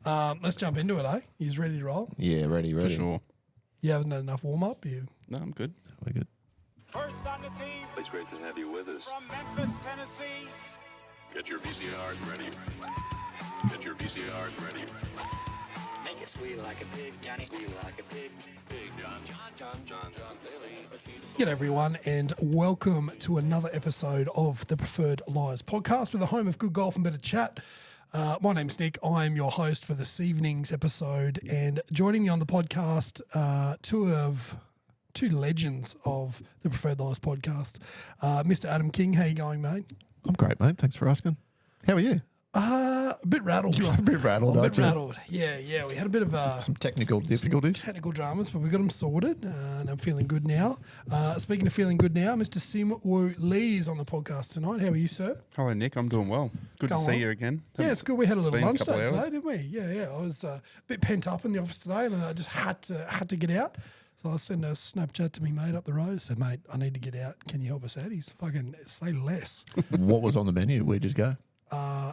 Let's jump into it, eh? He's ready to roll. Yeah, ready. For sure. You haven't had enough warm-up? No, I'm good. We're good. First on the team It's great to have you with us. from Memphis, Tennessee. Get your VCRs ready. Get your VCRs ready. Make it squeal like a pig, Johnny, squeal like a pig. Big John Daly. G'day everyone, and welcome to another episode of the Preferred Liars podcast with the home of good golf and better chat. My name's Nick. I'm your host for this evening's episode, and joining me on the podcast, two legends of the Preferred Liars podcast. Mr. Adam King, how you going, mate? I'm great, mate. Thanks for asking. How are you? A bit rattled. You are a bit rattled, I'm a aren't bit you? rattled. Yeah. We had a bit of Some technical difficulties. technical dramas, but we got them sorted, and I'm feeling good now. Speaking of feeling good now, Mr. Sim Woo Lee is on the podcast tonight. How are you, sir? Hello, Nick. I'm doing well. Good Go to see on. you again. Yeah, it's good. We had a little been a lunch couple date of today, hours. didn't we? Yeah. I was a bit pent up in the office today, and I just had to get out. So I sent a Snapchat to me mate up the road. I said, mate, I need to get out. Can you help us out? He's fucking say less. What was on the menu? Where'd you just go?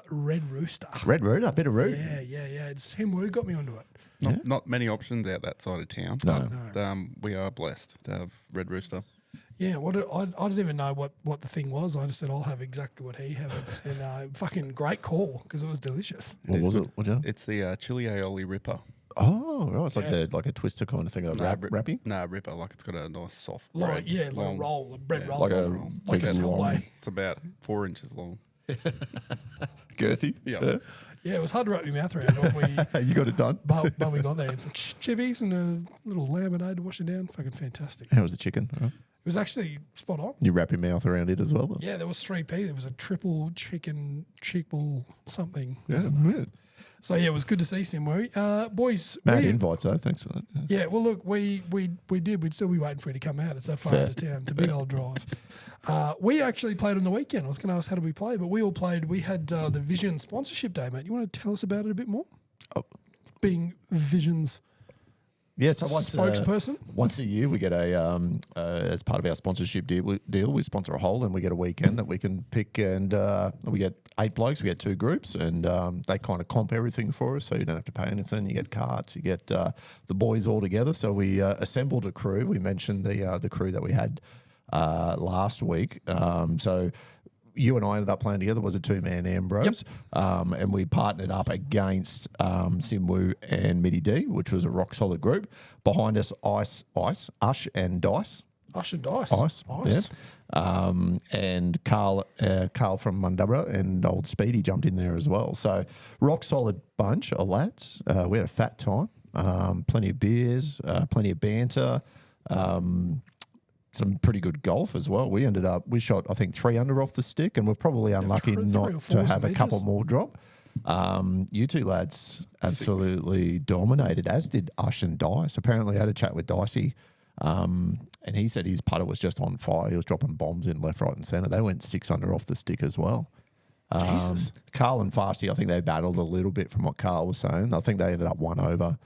Red Rooster. Red Root, a bit of root. Yeah. It's Sim Woo got me onto it. Not many options out that side of town. No. But, we are blessed to have Red Rooster. Yeah, I didn't even know what the thing was. I just said I'll have exactly what he had, and fucking great call because it was delicious. What is was good. it? What'd you have? It's the chili aioli Ripper. Oh, right. It's Yeah. like a twister kind of thing. Like wrapping? No, Ripper. Like it's got a nice soft Like bread. a long- roll, a bread yeah, roll, like a like big a and long. Subway. It's about 4 inches long. Girthy. Yeah. Yeah, it was hard to wrap your mouth around when we. You got it done. But we got there and some chibbies and a little lemonade to wash it down. Fucking fantastic. How was the chicken? Huh? It was actually spot on. You wrap your mouth around it as well? Yeah, there was 3P. There was a triple chicken, triple something. Yeah. So yeah, it was good to see Simwoo. Boys, Mad invites, though. Thanks for that. Yeah. yeah, well look, we did. We'd still be waiting for you to come out. It's that far Fair. out of town. It's a big old drive. We actually played on the weekend. I was going to ask how did we play, but we all played. We had the Vision sponsorship day, mate. You want to tell us about it a bit more? Oh. Being Vision's Yeah, so spokesperson. Once a year, we get as part of our sponsorship deal, we sponsor a hole and we get a weekend that we can pick, and we get 8 blokes, we get 2 groups, and they kind of comp everything for us, so you don't have to pay anything. You get carts, you get the boys all together. So we assembled a crew. We mentioned the crew that we had last week. So you and I ended up playing together. It was a 2-man Ambrose, and we partnered up against Simwoo and Mitty D, which was a rock solid group. Behind us, Ush and Dice. Ush and Dice. Ice. Nice. Yeah. And Carl from Mundubra and old Speedy jumped in there as well. So rock solid bunch of lads. We had a fat time. Plenty of beers, plenty of banter. Some pretty good golf as well. We shot, I think, 3 under off the stick, and we're probably unlucky three or not four to have a some couple edges. more drop. You two lads absolutely dominated, as did Ush and Dice. Apparently, I had a chat with Dicey, and he said his putter was just on fire. He was dropping bombs in left, right, and centre. They went 6 under off the stick as well. Jesus. Carl and Fasty, I think they battled a little bit from what Carl was saying. I think they ended up 1 over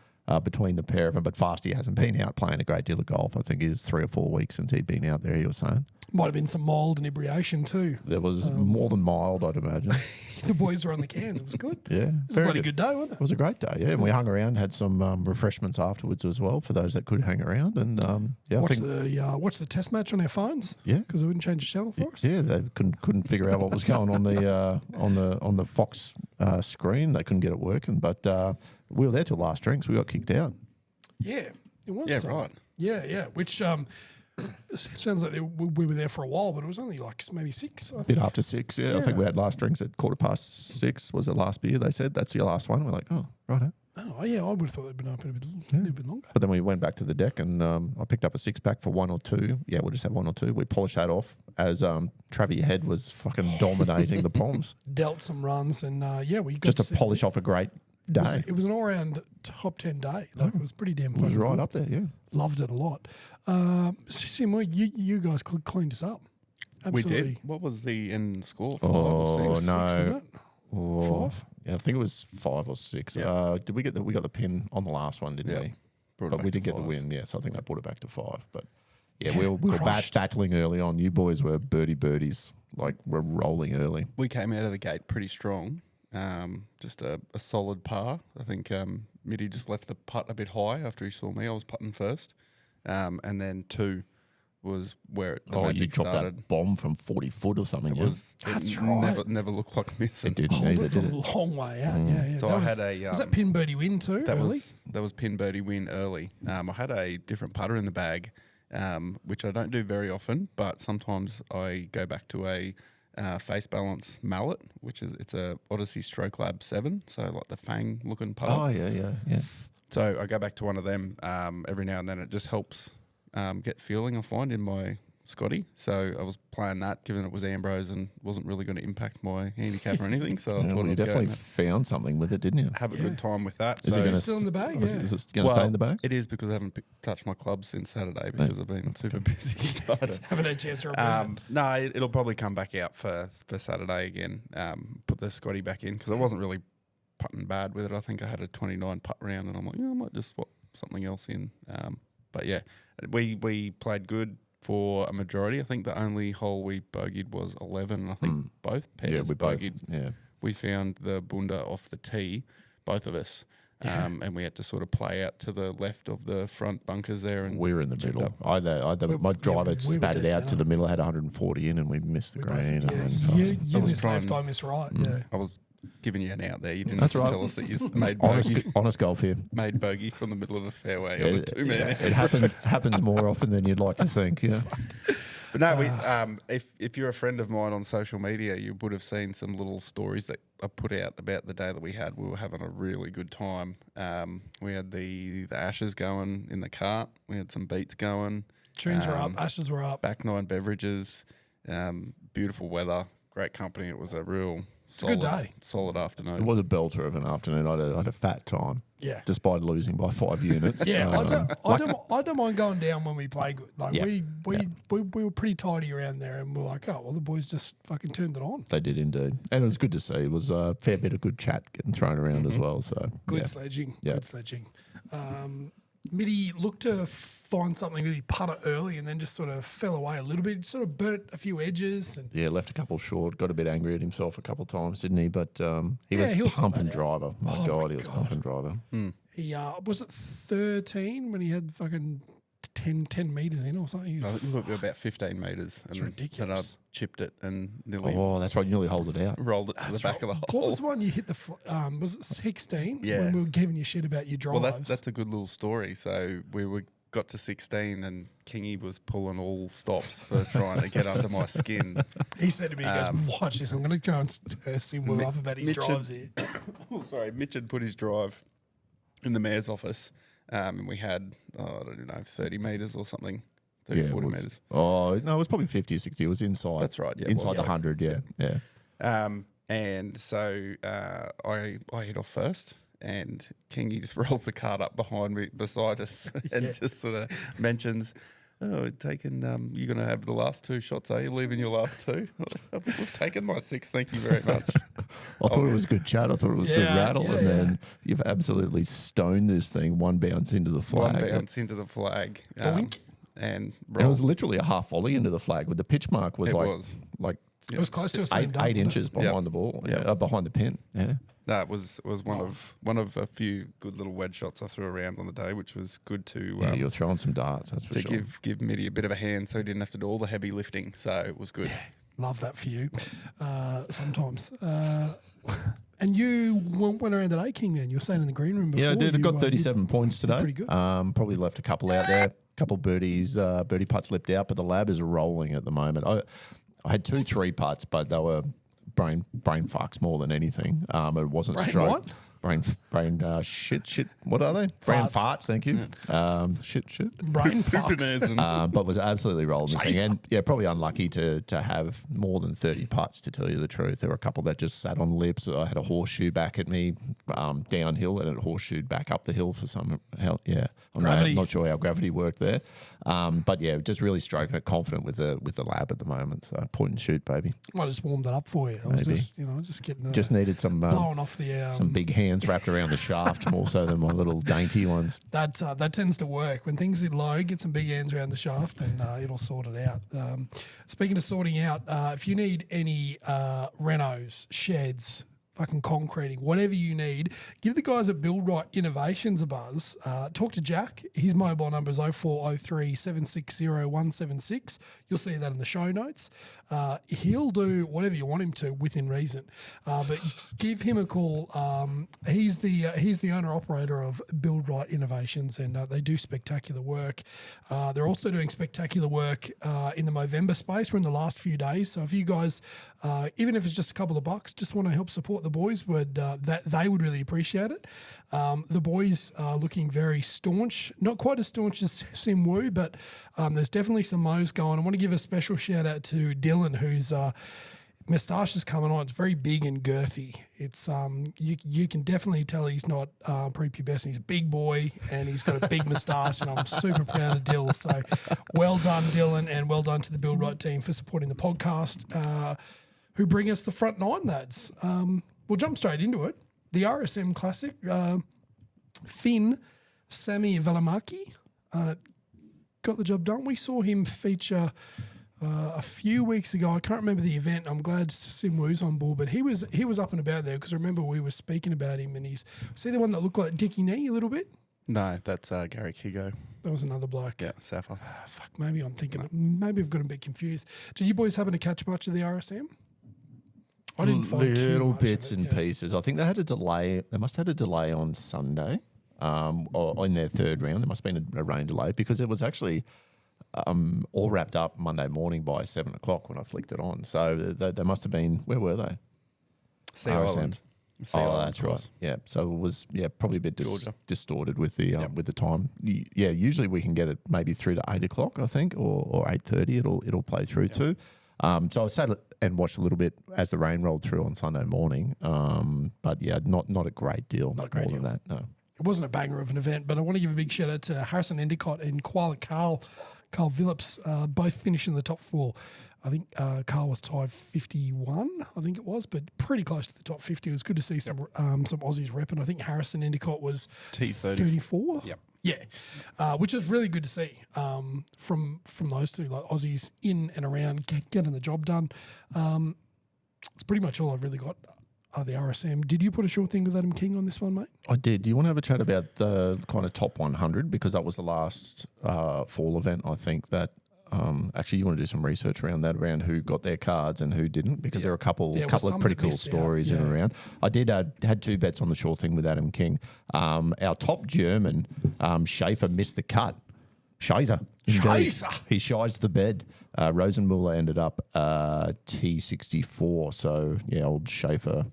between the pair of them, but Fasty hasn't been out playing a great deal of golf. I think it was 3 or 4 weeks since he'd been out there, he was saying. Might have been some mild inebriation too. There was more than mild, I'd imagine. The boys were on the cans. It was good. Yeah. It was a bloody good day, wasn't It it? was a great day, yeah. And we hung around, had some refreshments afterwards as well for those that could hang around. And yeah, Watch the test match on our phones. Yeah. Because they wouldn't change the channel for us. yeah, they couldn't figure out what was going on on the Fox screen. They couldn't get it working, but we were there till last drinks. We got kicked out. Yeah, it was. Yeah, right. Yeah. Which sounds like we were there for a while, but it was only like maybe 6. I think. Bit after 6, yeah. I think we had last drinks at 6:15 was the last beer. They said that's your last one. We're like, oh, right. Oh yeah, I would have thought they'd been open a little bit longer. But then we went back to the deck and I picked up a 6-pack for 1 or 2. Yeah, we'll just have 1 or 2. We polished that off as Travie Head was fucking dominating the Poms. Dealt some runs, and we got Just to polish off a great day. It was an all-round top 10 day. Like, it was pretty damn It fun. was right up there, yeah. Loved it a lot. Sim, you guys cleaned us up. Absolutely. We did. What was the end score? 5 Oh, or 6? no. 6, wasn't it? Oh, 5? Yeah, I think it was 5 or 6. Yeah. Did we get we got the pin on the last one, didn't Yeah. we? Brought it But back we to did get the 5. win, yeah. So I think they brought it back to 5. But yeah, Yeah, we we were crushed. battling early on. You boys were birdies. Like, we're rolling early. We came out of the gate pretty strong, just a solid par. I think Mitty just left the putt a bit high after he saw me. I was putting first. And then 2 was where the you magic dropped started. that bomb from 40 foot or something. It yeah? was That's never right. never looked like missing. It didn't Hold either, it from did a it? long way out. Yeah, yeah. So That I was, had a was that pin birdie win too? that early? was pin birdie win early. I had a different putter in the bag, which I don't do very often, but sometimes I go back to a face balance mallet, which is it's a Odyssey Stroke Lab 7, so like the Fang looking putter. Oh, yeah. So I go back to one of them every now and then. It just helps get feeling, I find, in my Scotty. So I was playing that, given it was Ambrose and wasn't really going to impact my handicap or anything. So I Yeah, thought well, you I'd go definitely and found something with it, didn't you? have a good time with that. Is so it gonna still in the bag? Is Yeah. it going to stay in the bag? It is, because I haven't touched my clubs since Saturday because I've been super busy. But Haven't had a chance to remove it. no, it'll probably come back out for Saturday again. Put the Scotty back in, because I wasn't really putting bad with it. I think I had a 29 putt round, and I'm like, I might just swap something else in. But yeah, we played good for a majority. I think the only hole we bogeyed was 11, and I think both pairs Yeah, we both. bogeyed. Yeah. We found the bunda off the tee, both of us, and we had to sort of play out to the left of the front bunkers there. And We were in the chipped middle. up. My driver we were spat it dead out to centre. the middle. I had 140 in, and we missed the We green. both, and yeah, then you I was missed left, trying- I missed right. Yeah. I was giving you an out there. You didn't That's have to right. tell us that you made honest, bogey, honest golf here. made bogey from the middle of a fairway Yeah, on a 2-man. it happens more often than you'd like to think. Yeah. But no, we, if you're a friend of mine on social media, you would have seen some little stories that I put out about the day that we had. We were having a really good time. We had the ashes going in the cart. We had some beats going. Tunes were up, ashes were up. Back 9 beverages. Beautiful weather. Great company. It was a real a solid, good day. solid afternoon. It was a belter of an afternoon. I had a fat time. Yeah. Despite losing by 5 units. Yeah, I don't mind going down when we play good. Like Yeah. we were pretty tidy around there, and we're like, oh well, the boys just fucking turned it on. They did indeed. And it was good to see. It was a fair bit of good chat getting thrown around as well. So Good yeah. sledging, Yeah. good sledging. Mitty looked to find something really putter early, and then just sort of fell away a little bit. Sort of burnt a few edges, and Yeah, left a couple short. Got a bit angry at himself a couple of times, didn't he? But he Yeah, he'll was sort pumping that out. driver. My Oh, God, my he was God. pumping driver. he was it 13 when he had fucking 10 meters in or something. I think we were about 15 metres. It's and ridiculous. Then I chipped it and nearly Oh, that's right. You nearly hold it out. rolled it to the back of the hole. What was the one you hit was it 16? Yeah. When we were giving you shit about your drives. Well, that's a good little story. So got to 16 and Kingy was pulling all stops for trying to get under my skin. He said to me, he goes, watch this, I'm going to go and curse him up about his Mitch drives had- here. Sorry, Mitch had put his drive in the mayor's office, and we had, I don't know, 30 metres or something, 30, Yeah, 40 it was- metres. Oh, no, it was probably 50 or 60. It was inside. That's right, yeah, it inside was. the 100, yeah. And so I hit off first, and Kingy just rolls the cart up behind me, beside us, and just sort of mentions, "Oh, taken. You're going to have the last 2 shots, are you? Leaving your last 2? We've taken my 6. Thank you very much." I thought it was good chat. I thought it was good Yeah, rattle. yeah, and then you've absolutely stoned this thing. One bounce into the flag. One bounce into the flag, Doink. and And it was literally a half volley into the flag, with the pitch mark was It like was. like It was close to a slam dunk, 8 wasn't it? inches behind the ball. Yeah, behind the pin. Yeah. No, it was one of a few good little wedge shots I threw around on the day, which was good to Yeah, you were throwing some darts, that's for to sure. give Mitty a bit of a hand, so he didn't have to do all the heavy lifting. So it was good. Love that for you sometimes. And you went around today, King, then. You were saying in the green room before. Yeah, I did. I you, got 37 points today. pretty good. Probably left a couple out there. Couple birdies, birdie putts slipped out, but the lab is rolling at the moment. I had 2 3 putts, but they were brain fucks more than anything. It wasn't Brain stroke. what? Brain shit. What are they? Brain farts. Thank you. Shit. brain fucks. But was absolutely rolling this thing, and yeah, probably unlucky to have more than 30 putts. To tell you the truth, there were a couple that just sat on lips. I had a horseshoe back at me downhill, and it horseshoed back up the hill for some hell. Yeah, Gravity. I'm not sure how gravity worked there, but yeah, just really stroking it, confident with the lab at the moment. So point and shoot, baby. I just warmed it up for you. I was Maybe. just getting the Just needed some blowing off the some big hands wrapped around the shaft more so than my little dainty ones. That tends to work. When things are low, get some big hands around the shaft and it'll sort it out. Speaking of sorting out, if you need any renos, sheds, fucking concreting, whatever you need, give the guys at Build Right Innovations a buzz. Talk to Jack. His mobile number is 0403 760 176. You'll see that in the show notes. He'll do whatever you want him to within reason, but give him a call. He's the owner-operator of Build Right Innovations, and they do spectacular work. They're also doing spectacular work in the Movember space. We're in the last few days, so if you guys, even if it's just a couple of bucks, just want to help support the boys, that they would really appreciate it. The boys are looking very staunch, not quite as staunch as Simwoo, but there's definitely some mows going. I want to give a special shout out to Dylan, whose moustache is coming on. It's very big and girthy. It's you can definitely tell he's not prepubescent. He's a big boy and he's got a big moustache, and I'm super proud of Dill. So well done, Dylan, and well done to the Build Right team for supporting the podcast, who bring us the front nine lads. We'll jump straight into it. The RSM Classic, Finn Sami Välimäki got the job done. We saw him feature a few weeks ago. I can't remember the event. I'm glad Simwoo's on board, but he was up and about there because remember we were speaking about him, and see the one that looked like Dickie Knee a little bit? No, that's Gary Kigo. That was another bloke. Yeah, Safa. Fuck, maybe I'm thinking, maybe I've got a bit confused. Did you boys happen to catch much of the RSM? I didn't find too little much bits of it, and pieces. I think they had a delay. They must have had a delay on Sunday, or in their third round. There must have been a rain delay because it was actually all wrapped up Monday morning by 7 o'clock when I flicked it on. So they must have been. Where were they? Sea RSM. Island. Sea Oh, Island that's course. right. Yeah, so it was probably a bit Georgia. distorted with the time. Yeah, usually we can get it maybe through to 8 o'clock, I think, or 8:30. It'll play through too. So I sat and watched a little bit as the rain rolled through on Sunday morning. But yeah, not a great deal. Not a great more deal. than that. No. It wasn't a banger of an event, but I want to give a big shout out to Harrison Endicott and Carl Phillips, both finishing the top four. I think Carl was tied 51, I think it was, but pretty close to the top 50. It was good to see some Aussies repping. I think Harrison Endicott was T30. 34. Yep. Yeah, which is really good to see from those two, like Aussies in and around getting the job done. It's pretty much all I've really got. The RSM. Did you put a short thing with Adam King on this one, mate? I did. Do you want to have a chat about the kind of top 100 because that was the last fall event? I think that actually you want to do some research around that, around who got their cards and who didn't, because there are a couple of pretty cool stories in and around. I did had two bets on the short thing with Adam King. Our top German, Schaefer, missed the cut. Scheiser. He shized the bed. Rosenmuller ended up T64. So, yeah, old Schaefer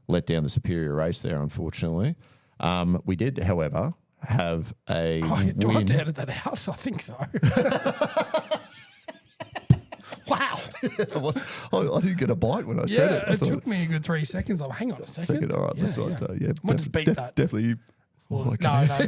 let down the superior race there, unfortunately. We did, however, have a do I have win. to edit that out? I think so. Wow. I didn't get a bite when I said it. I It thought- took me a good 3 seconds. Hang on a second. All right, that's right. Yeah, Might just beat that. Definitely. No,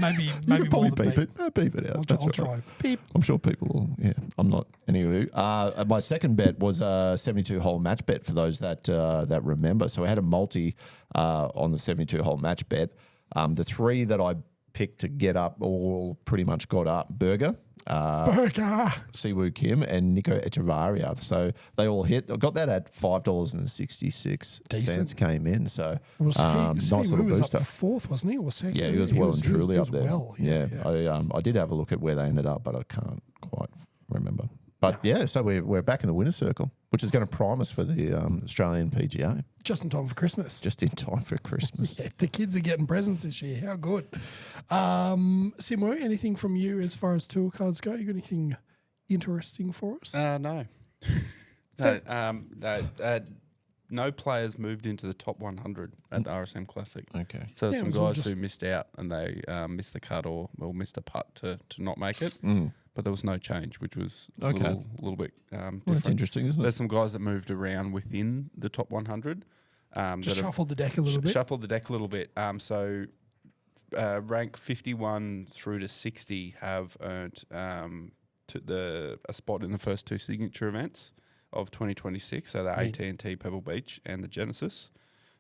maybe You more can probably than beep it. No, beep it out. I'll That's try. all right. Beep. I'm sure people will. Yeah, I'm not. Anyway, my second bet was a 72-hole match bet for those that remember. So I had a multi on the 72-hole match bet. The three that I picked to get up all pretty much got up. Burger. Siwoo Kim and Nico Echevarria. So they all hit. I got that at $5.66 came in. So Was nice little was booster. up fourth, wasn't he? Or second? Yeah, he was well and truly up there. Well, I did have a look at where they ended up, but I can't quite remember. But yeah, so we're back in the winner's circle, which is going to prime us for the Australian PGA. Just in time for Christmas. Just in time for Christmas. Yeah, the kids are getting presents this year. How good. Simo, anything from you as far as tour cards go? You got anything interesting for us? No. No players moved into the top 100 at the RSM Classic. Okay. So Yeah, some it was all guys who just- missed out and they missed the cut or missed a putt to not make it. But there was no change, which was a little bit different. Well, that's interesting, isn't it? There's some guys that moved around within the top 100. Just shuffled the deck a little bit. Shuffled the deck a little bit. So rank 51 through to 60 have earned a spot in the first two signature events of 2026. So the AT&T Pebble Beach and the Genesis.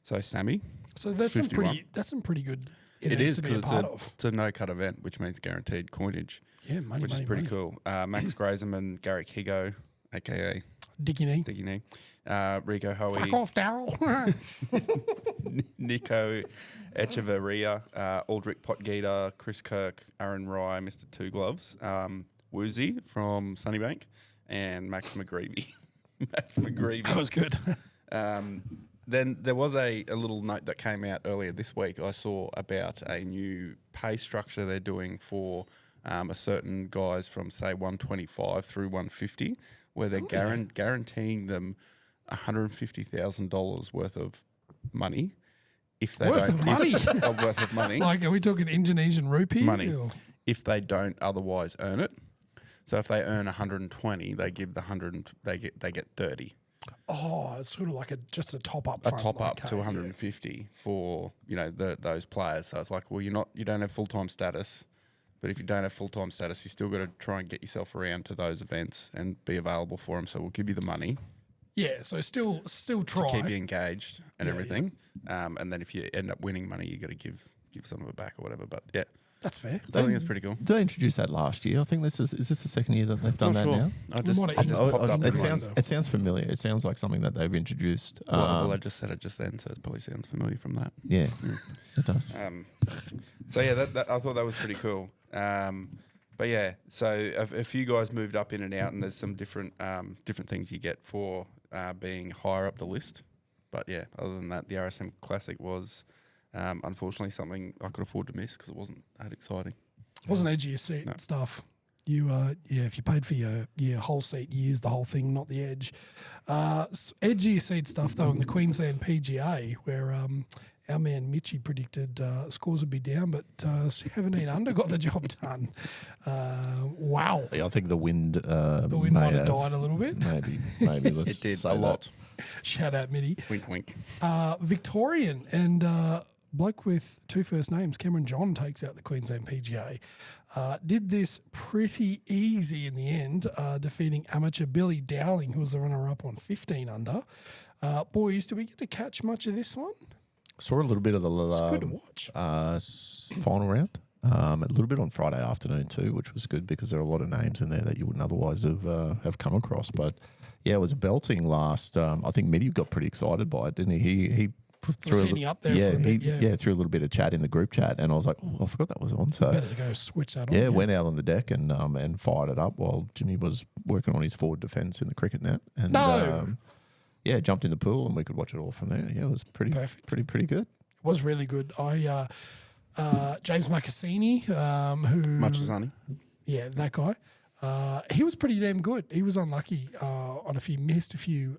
So Sammy. So that's some pretty good. It events is to be because a part of. it's a no-cut event, which means guaranteed coinage. Yeah, money, which money, is pretty money. cool. Max Grayson and Garrick Higo, a.k.a. Dicky knee. Dicky knee. Rico Hoey. Fuck off, Daryl. Nico Echeverria, Aldrich Potgieter, Chris Kirk, Aaron Rye, Mr. Two Gloves, Woozy from Sunnybank, and Max McGreevy. Max McGreevy. That was good. Then there was a little note that came out earlier this week. I saw about a new pay structure they're doing for a certain guys from, say, 125 through 150, where they're guaranteeing them $150,000 worth of money. If they Worth don't, of money? worth of money. Like, are we talking Indonesian rupee? Money. Or- If they don't otherwise earn it. So if they earn 120, they give the 100. They get 30. Oh, it's sort of like just a top up. A top up to 150 for those players. So it's like, well, you don't have full time status, but if you don't have full time status, you still got to try and get yourself around to those events and be available for them. So we'll give you the money. Yeah, so still try. To keep you engaged and everything. And then if you end up winning money, you got to give some of it back or whatever. But yeah, That's fair. I think it's pretty cool. Did they introduce that last year? I think is this the second year that they've done Not that sure. now? I just, might it have just even- popped up. It sounds familiar. It sounds like something that they've introduced. Well, I just said it just then, so it probably sounds familiar from that. Yeah, it does. So yeah, that I thought that was pretty cool. But yeah, so a few guys moved up in and out, and there's some different things you get for being higher up the list. But yeah, other than that, the RSM Classic was unfortunately something I could afford to miss because it wasn't that exciting. Wasn't edge of your seat stuff. You if you paid for your whole seat, you used the whole thing, not the edge. Edge of your seat stuff though in the Queensland PGA, where our man Mitchie predicted scores would be down, but 17 under got the job done. Wow, Yeah, I think the wind. the wind might have died a little bit. Maybe. Let's It did say a lot. Shout out Mitty. Wink, wink. Victorian and bloke with two first names, Cameron John, takes out the Queensland PGA. Did this pretty easy in the end, defeating amateur Billy Dowling, who was the runner-up on 15 under. Boys, did we get to catch much of this one? Saw a little bit of the It's good to watch. final round. A little bit on Friday afternoon too, which was good because there are a lot of names in there that you wouldn't otherwise have come across. But yeah, it was a belting last. I think Mitty got pretty excited by it, didn't he? He threw heating up there for a bit, yeah. threw a little bit of chat in the group chat, and I was like, oh, I forgot that was on. So Better to go switch that on. yeah, went out on the deck and fired it up while Jimmy was working on his forward defence in the cricket net. And yeah, jumped in the pool and we could watch it all from there. Yeah, it was pretty good. It was really good. James Macassini, who Much as honey. yeah, that guy. He was pretty damn good. He was unlucky on missed a few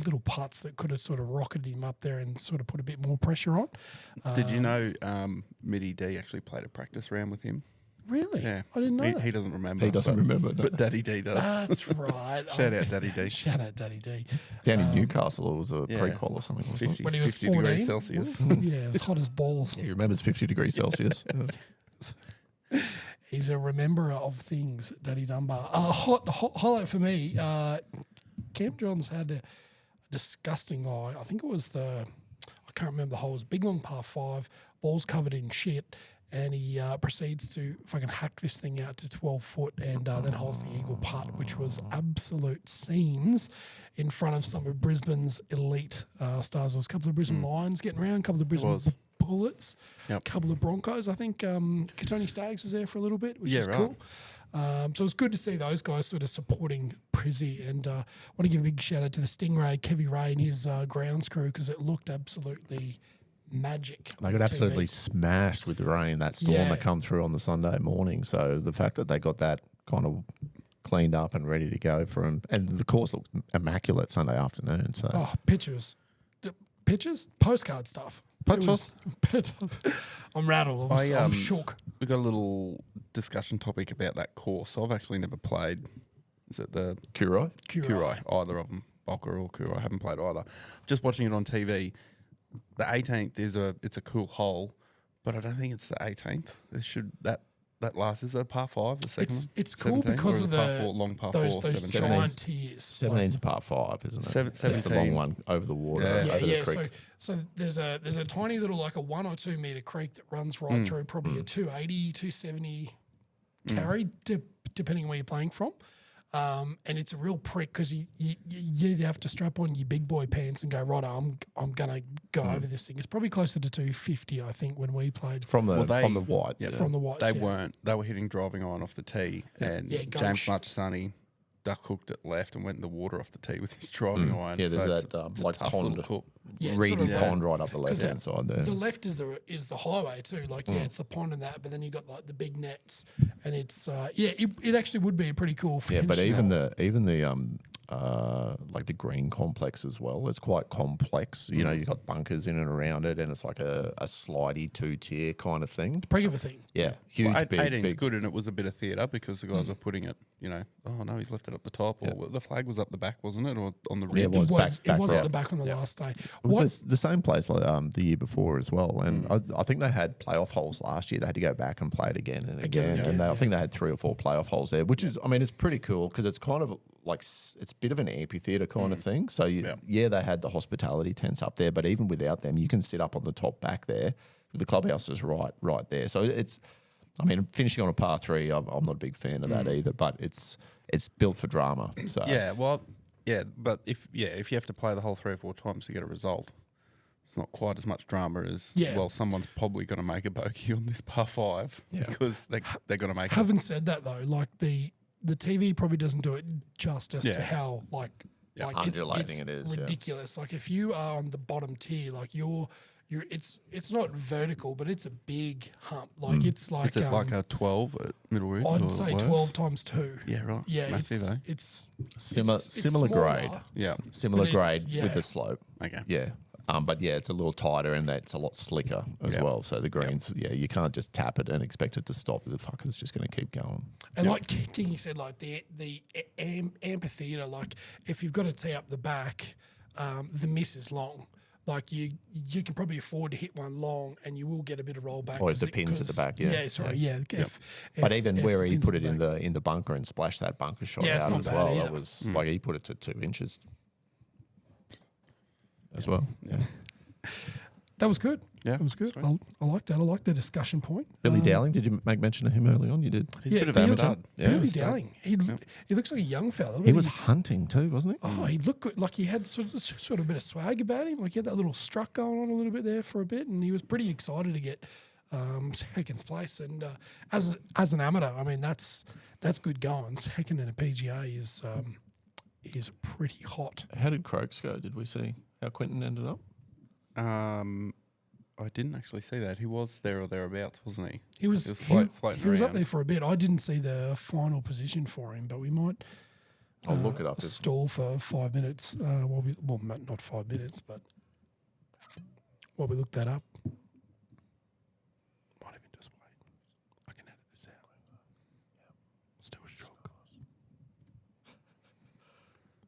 little putts that could have sort of rocketed him up there and sort of put a bit more pressure on. Did you know Mitty D actually played a practice round with him? Really? Yeah. I didn't know that. He doesn't remember. He doesn't remember, no. But Daddy D does. That's right. Shout out Daddy D. Shout out Daddy D. Down in Newcastle, it was a yeah. pre-qual or something, wasn't 50, it? When he was 50 14. degrees Celsius. Yeah, it was hot as balls. He remembers 50 degrees Celsius. He's a rememberer of things, Daddy Dunbar. The highlight for me, Cam Johns had a disgusting eye. I think it was I can't remember the hole. It was big long par 5, balls covered in shit, and he proceeds to fucking hack this thing out to 12 foot and then holds the eagle putt, which was absolute scenes in front of some of Brisbane's elite stars. There was a couple of Brisbane Lions getting around, a couple of Brisbane Bullets, a couple of Broncos. I think Katoni Staggs was there for a little bit, which is cool. So it's good to see those guys sort of supporting Prizzy, and I want to give a big shout out to the Stingray, Kevy Ray and his grounds crew, because it looked absolutely magic. They got absolutely smashed with the rain, that storm that come through on the Sunday morning. So the fact that they got that kind of cleaned up and ready to go for them, and the course looked immaculate Sunday afternoon. So pictures, postcard stuff. I'm rattled. I'm shook. We've got a little discussion topic about that course. I've actually never played. Is it the Kurai? Kurai? Either of them, Bulker or Kurai. I haven't played either. Just watching it on TV. The 18th it's a cool hole, but I don't think it's the 18th. That last is a par 5. The second one? It's cool because of long par 4. those giant tiers. 17's a par 5, isn't it? 17. It's the long one over the water, over the creek. So there's a tiny little like a 1 or 2 meter creek that runs right through, probably a 280, 270 carry, depending on where you're playing from. And it's a real prick because you have to strap on your big boy pants and go, right, I'm gonna go over this thing. It's probably closer to 250, I think, when we played from the Well, they- from the whites. yeah, Yeah. from the whites. They yeah. weren't. They were hitting driving iron off the tee, and Yeah, James gosh. Marchesani duck hooked it left and went in the water off the tee with his driving iron. Yeah, there's So that, it's a like, tough pond. little cook. Yeah, it's Reedy sort of pond right up the left 'cause hand side there. The left is the highway too. Like it's the pond and that, but then you got like the big nets, and it's it actually would be a pretty cool. Yeah, but finish even now. the like the green complex as well, it's quite complex. You know, you've got bunkers in and around it, and it's like a slidey 2-tier kind of thing. prig of a thing. Yeah, huge, Well, big, 18's big. good, and it was a bit of theatre because the guys were putting it, oh no, he's left it up the top, or the flag was up the back, wasn't it, or on the Yeah, rim? it was back It was right. at the back on the last day. It was the same place like, the year before as well, and I think they had playoff holes last year. They had to go back and play it again and again, and I think they had 3 or 4 playoff holes there, which is, I mean, it's pretty cool because it's kind of like it's a bit of an amphitheater kind of thing. So they had the hospitality tents up there, but even without them, you can sit up on the top back there. The clubhouse is right there. So it's, I mean, finishing on a par 3, I'm not a big fan of that either, but it's built for drama. So But if you have to play the whole 3 or 4 times to get a result, it's not quite as much drama as someone's probably going to make a bogey on this par 5 because they're going to make it. Having said that though, like the TV probably doesn't do it justice to how undulating it's it is, yeah. ridiculous. Like if you are on the bottom tier, like you're it's not vertical, but it's a big hump. Like it's like Is it like a 12 at Middle Ridge? I'd or say worse? 12 times 2. Yeah, right. Yeah, Massive, eh? it's similar smaller, grade. Yeah. Similar But it's- grade yeah. with the slope. Okay. Yeah. But yeah, it's a little tighter and that's a lot slicker as well. So the greens, you can't just tap it and expect it to stop. The fucker's just going to keep going. And like Kingy said, like the amphitheater, like if you've got to tee up the back, the miss is long. Like you can probably afford to hit one long, and you will get a bit of rollback. Or the pins at the back, yeah. Yeah, sorry, yeah. But even where he pins put at it the back. in the bunker and splashed that bunker shot Yeah, it's out not as bad well, either. that was like he put it to 2 inches as well. Yeah. That was good. Yeah, That was good. sweet. I like that. I like the discussion point. Billy Dowling, did you make mention of him early on? You did. He's a bit of Billy- a stud. Yeah. Billy Dowling. He looks like a young fella. He but was he's- hunting too, wasn't he? Oh, he looked good. Like he had sort of a bit of swag about him. Like he had that little strut going on a little bit there for a bit, and he was pretty excited to get second place. And as an amateur, I mean that's good going. Second in a PGA is pretty hot. How did Croaks go? Did we see how Quentin ended up? I didn't actually see that. He was there or thereabouts, wasn't he? He was floating he was up around. there for a bit. I didn't see the final position for him, but we might I'll look it up. stall for 5 minutes. Not 5 minutes, but while we look that up. Might even just wait. I can edit this out. Still short.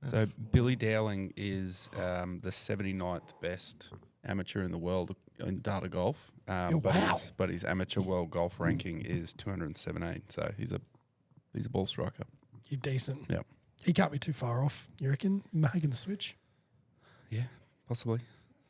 So Billy Dowling is the 79th best amateur in the world in data golf. But his amateur world golf ranking is 217. So he's a ball striker. You're decent. Yep. He can't be too far off, you reckon, making the switch? Yeah, possibly.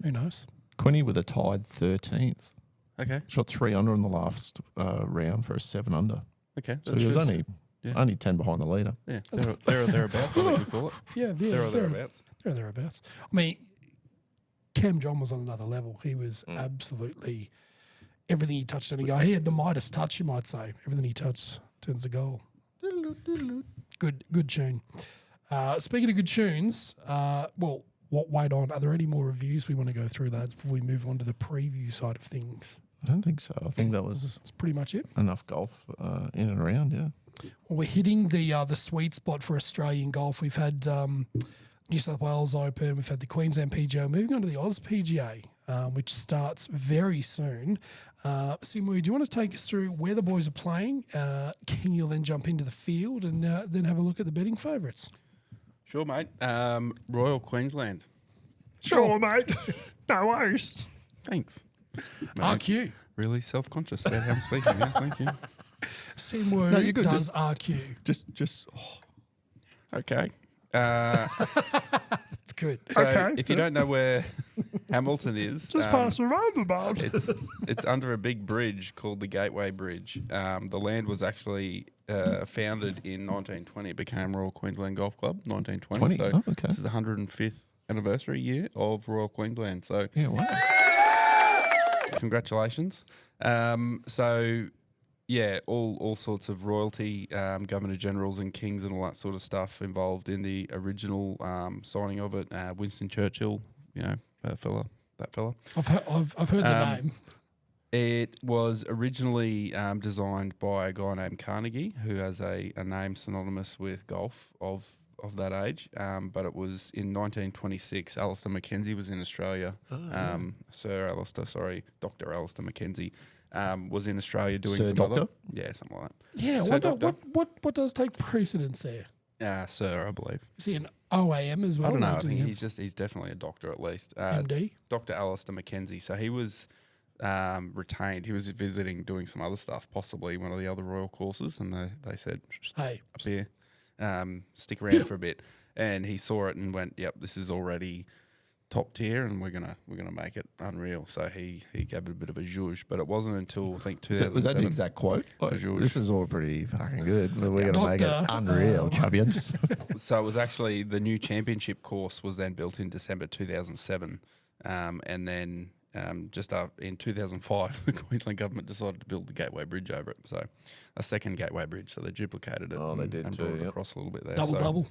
Who knows? Quinny with a tied 13th. Okay. Shot 3 under in the last round for a 7 under. Okay. So he was only 10 behind the leader. Yeah, there or thereabouts, I think we call it. Yeah, There or thereabouts. There or thereabouts. I mean, Cam John was on another level. He was absolutely everything he touched on. He had the Midas touch, you might say. Everything he touched turns to goal. Good tune. Speaking of good tunes, wait on. Are there any more reviews we want to go through, lads, before we move on to the preview side of things? I don't think so. I think that was That's pretty much it. enough golf in and around, yeah. Well, we're hitting the sweet spot for Australian golf. We've had New South Wales Open. We've had the Queensland PGA. Moving on to the Oz PGA, which starts very soon. Simu, do you want to take us through where the boys are playing? King, you'll then jump into the field and then have a look at the betting favourites. Sure, mate. Royal Queensland. Sure, mate. No worries. Thanks. Mate, RQ. Really self-conscious about how I'm speaking. Yeah, thank you. Simu No, you're good. does RQ. Just Okay. It's good. So if you don't know where Hamilton is, the roundabout. it's under a big bridge called the Gateway Bridge. The land was actually founded in 1920. It became Royal Queensland Golf Club, 1920. 20? So Oh, okay. this is the 105th anniversary year of Royal Queensland. So Yeah, wow. congratulations. So yeah, all sorts of royalty, Governor Generals and Kings and all that sort of stuff involved in the original signing of it. Winston Churchill, that fella. I've heard the name. It was originally designed by a guy named Carnegie, who has a name synonymous with golf of that age. But it was in 1926. Alistair Mackenzie was in Australia. Dr. Alistair Mackenzie was in Australia doing Sir some Doctor? other. Yeah, something like that. Yeah, Sir Doctor. what does take precedence there? Sir, I believe. Is he an OAM as well? I don't know. or I do think you have he's definitely a doctor at least. MD? Dr. Alistair Mackenzie. So he was retained. He was visiting, doing some other stuff, possibly one of the other royal courses, and they said, Hey, up here, stick around for a bit. And he saw it and went, "Yep, this is already top tier, and we're gonna make it unreal." So he gave it a bit of a zhuzh, but it wasn't until I think 2007. Was that the exact quote? Like, Zhuzh. this is all pretty fucking good. We're going to make it Doctor. unreal, champions. So it was actually the new championship course was then built in December 2007, and then just in 2005, the Queensland government decided to build the Gateway Bridge over it. So a second Gateway Bridge. So they duplicated it. Oh, they did and too, brought it yep. across a little bit there. double.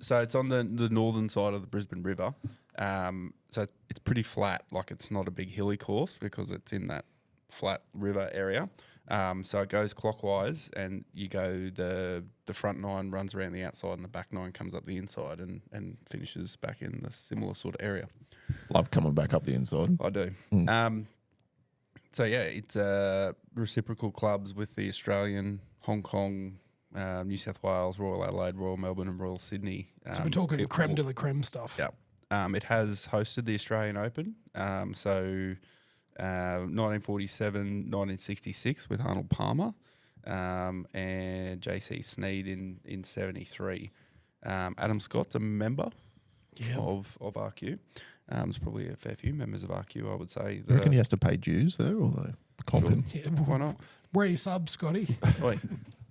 So it's on the northern side of the Brisbane River. So it's pretty flat. Like it's not a big hilly course because it's in that flat river area. So it goes clockwise, and you go the front nine runs around the outside, and the back nine comes up the inside and finishes back in the similar sort of area. Love coming back up the inside. I do. So yeah, it's reciprocal clubs with the Australian, Hong Kong, New South Wales, Royal Adelaide, Royal Melbourne, and Royal Sydney. So we're talking creme de la creme stuff. Yeah. It has hosted the Australian Open. 1947, 1966 with Arnold Palmer, and JC Sneed in 73. Adam Scott's a member of RQ. There's probably a fair few members of RQ, I would say. You reckon he has to pay dues there or they comp him? Yeah, Why not? Where are you sub, Scotty? Oi,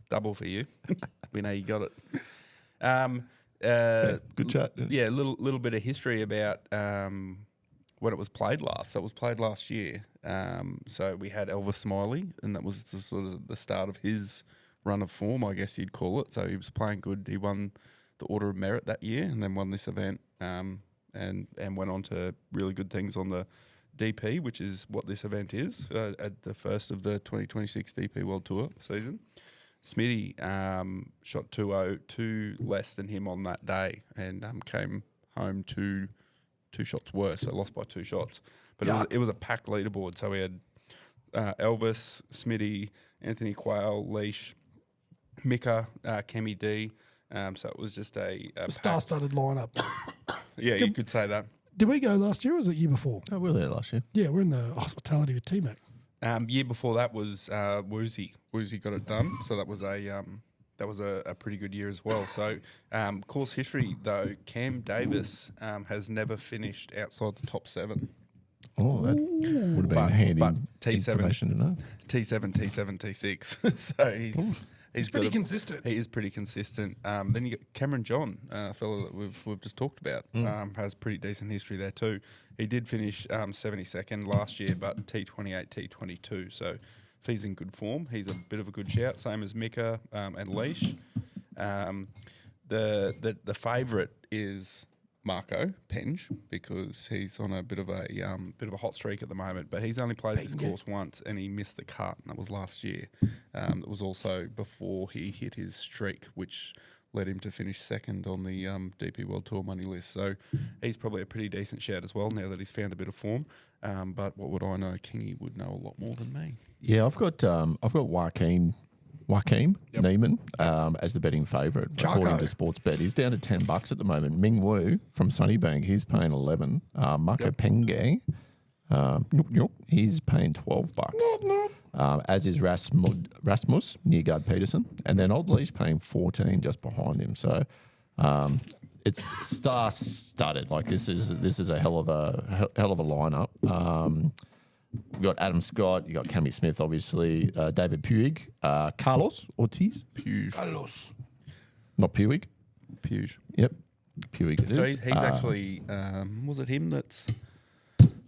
double for you. We know you got it. Good chat. Yeah, a little bit of history about when it was played last. So it was played last year. So we had Elvis Smiley, and that was the sort of the start of his run of form, I guess you'd call it. So he was playing good. He won the Order of Merit that year, and then won this event, and went on to really good things on the DP, which is what this event is, at the first of the 2026 DP World Tour season. Smithy shot 2 less than him on that day, and came home two shots worse, so lost by 2 shots. But it was a packed leaderboard, so we had Elvis, Smitty, Anthony Quayle, Leash, Mika, Kemi D. So it was just a Star-studded lineup. Yeah, you could say that. Did we go last year or was it year before? Oh, we were there last year. Yeah, we're in the hospitality with T-Mac. Year before that was Woozy. Woozy got it done, so that was a pretty good year as well. So course history though, Cam Davis has never finished outside the top 7. Oh, that would have been handy but T7 information to know. T7, T6. So he's pretty got consistent. He is pretty consistent. Then you get Cameron John, a fellow that we've just talked about, has pretty decent history there too. He did finish 72nd last year, but T28, T22. So if he's in good form, he's a bit of a good shout. Same as Mika and Leash. The favourite is Marco Penge, because he's on a bit of a hot streak at the moment. But he's only played this course once, and he missed the cut, and that was last year. It was also before he hit his streak, which led him to finish second on the DP World Tour money list. So he's probably a pretty decent shout as well now that he's found a bit of form. But what would I know? Kingy would know a lot more than me. Yeah, I've got Joaquin Neiman as the betting favourite according to Sportsbet. He's down to $10 at the moment. Ming Wu from Sunnybank, he's paying 11. Marco Penge, he's paying $12. As is Rasmus Niergaard Peterson, and then Old Leash paying 14 just behind him. So it's star-studded. Like this is a hell of a lineup. We've got Adam Scott. You got Cammy Smith, obviously. David Puig. Carlos Ortiz. Puig. Carlos. Not Puig. Puig. Yep. Puig it So is. he's actually, was it him that's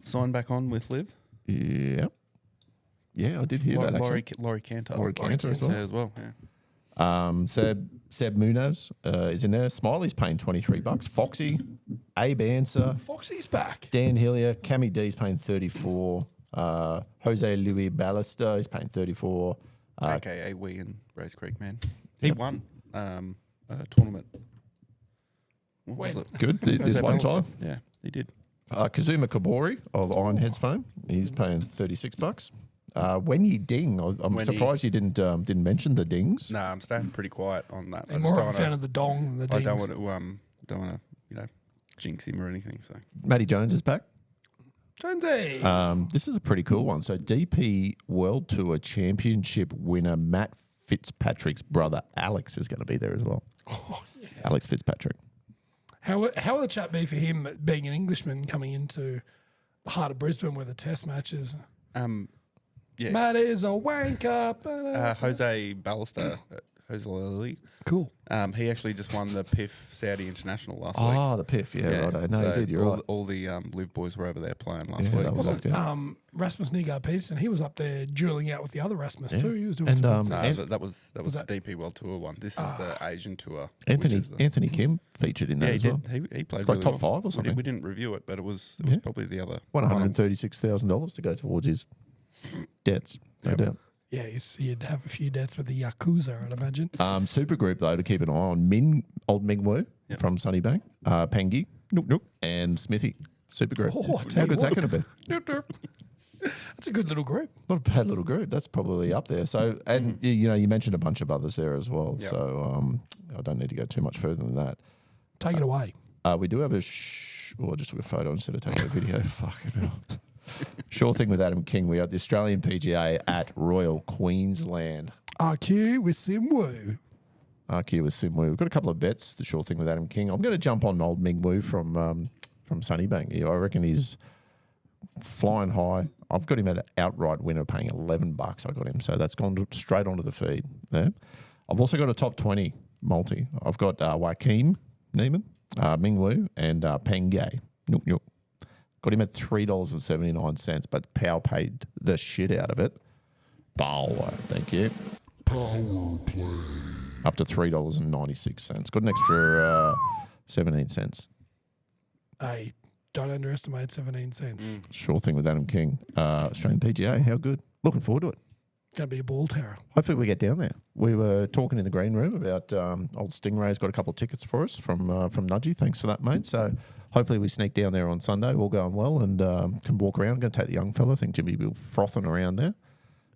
signed back on with Liv? Yeah. Yeah, I did hear that actually. Laurie Cantor. Laurie Cantor as well. Yeah. Seb Munoz is in there. Smiley's paying $23. Foxy, Abe Answer, Foxy's back. Dan Hillier, Cammy D's paying 34. Jose Luis Ballester is paying 34. AKA we in Race Creek, man. He won a tournament. What was it? Good. This Jose one Ballester. time. Yeah, he did. Kazuma Kabori of Ironheads fame. He's paying $36. Wenyi Ding. I'm Wenyi. surprised you didn't mention the dings. No, I'm staying pretty quiet on that. I'm more of a fan of the dong than the I dings. don't want to jinx him or anything. So Matty Jones is back. Jonesy. This is a pretty cool one. So DP World Tour Championship winner Matt Fitzpatrick's brother Alex is going to be there as well. Oh, yeah. Alex Fitzpatrick. How will the chat be for him being an Englishman coming into the heart of Brisbane where the test matches? Yeah. Matt is a wanker. Jose Ballester, Jose Lily. Cool. He actually just won the PIF Saudi International last week. Oh, the PIF. Yeah, right. No, so you did. You're all, right. all the Liv boys were over there playing last Yeah, week. that was So- locked out. Rasmus Nygaard Peterson, he was up there dueling out with the other Rasmus too. He was doing And, some good um, things. No, that was that- the DP World Tour one. This is the Asian Tour. Anthony which is the- Anthony Kim featured in that Yeah, he as well. did. He played It's like really top well. five or something. We didn't review it, but it was Yeah. probably the other Won one. $136,000 to go towards his debts, no doubt. Yeah, he'd have a few debts with the Yakuza, I'd imagine. Super group though to keep an eye on: old Ming Wu Yep. from Sunnybank, Pengi, Nook Nook, and Smithy. Super group. Oh, I How tell you good's that what. going to be? That's a good little group. Not a bad little group. That's probably up there. So, and you mentioned a bunch of others there as well. Yep. So I don't need to go too much further than that. Take it away. We do have I just took a photo instead of taking a video. Fucking hell. Sure thing with Adam King. We are at the Australian PGA at Royal Queensland. RQ with Sim Woo. RQ with Sim Wu. We've got a couple of bets. The sure thing with Adam King. I'm going to jump on old Ming Wu from Sunnybank. I reckon he's flying high. I've got him at an outright winner, paying $11. I got him, so that's gone straight onto the feed there. I've also got a top 20 multi. I've got Joaquin Neiman, Ming Wu, and Pengay. Nook Nook. Got him at $3.79, but Pow paid the shit out of it. Power, thank you. Power play. Up to $3.96. Got an extra 17 cents. Hey, don't underestimate 17 cents. Sure thing with Adam King. Australian PGA, how good? Looking forward to it. Going to be a ball terror. Hopefully we get down there. We were talking in the green room about old Stingray's got a couple of tickets for us from Nudgy. Thanks for that, mate. So hopefully we sneak down there on Sunday. All going well and can walk around. Going to take the young fella. I think Jimmy will be frothing around there.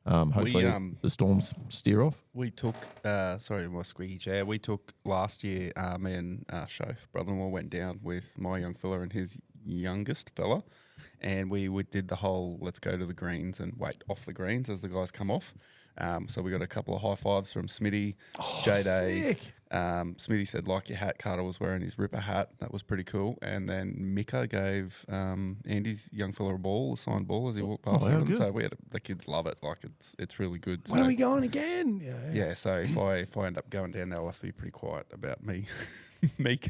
Hopefully the storms steer off. We took, sorry, my squeaky chair. We took last year, me and Shof, brother-in-law, went down with my young fella and his youngest fella. And we did the whole let's go to the greens and wait off the greens as the guys come off. So we got a couple of high fives from Smitty, J-Day. sick. Smitty said, like your hat, Carter was wearing his Ripper hat. That was pretty cool. And then Mika gave Andy's young fella a ball, a signed ball as he walked past how him. good. So the kids love it. Like it's really good. When So- are we going again? yeah, so if I end up going down, they'll have to be pretty quiet about me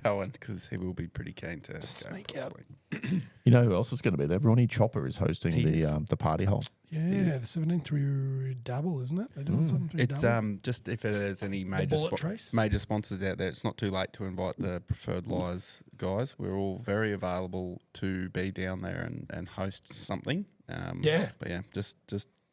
going because he will be pretty keen to sneak go out. possibly. You know who else is going to be there? Ronnie Chopper is hosting He is. the party hole. Yeah, the 17 through double, isn't it? They're doing something through It's double. just if there's any major bullet trace? major sponsors out there, it's not too late to invite the Preferred Lies guys. We're all very available to be down there and host something. Yeah. but yeah, just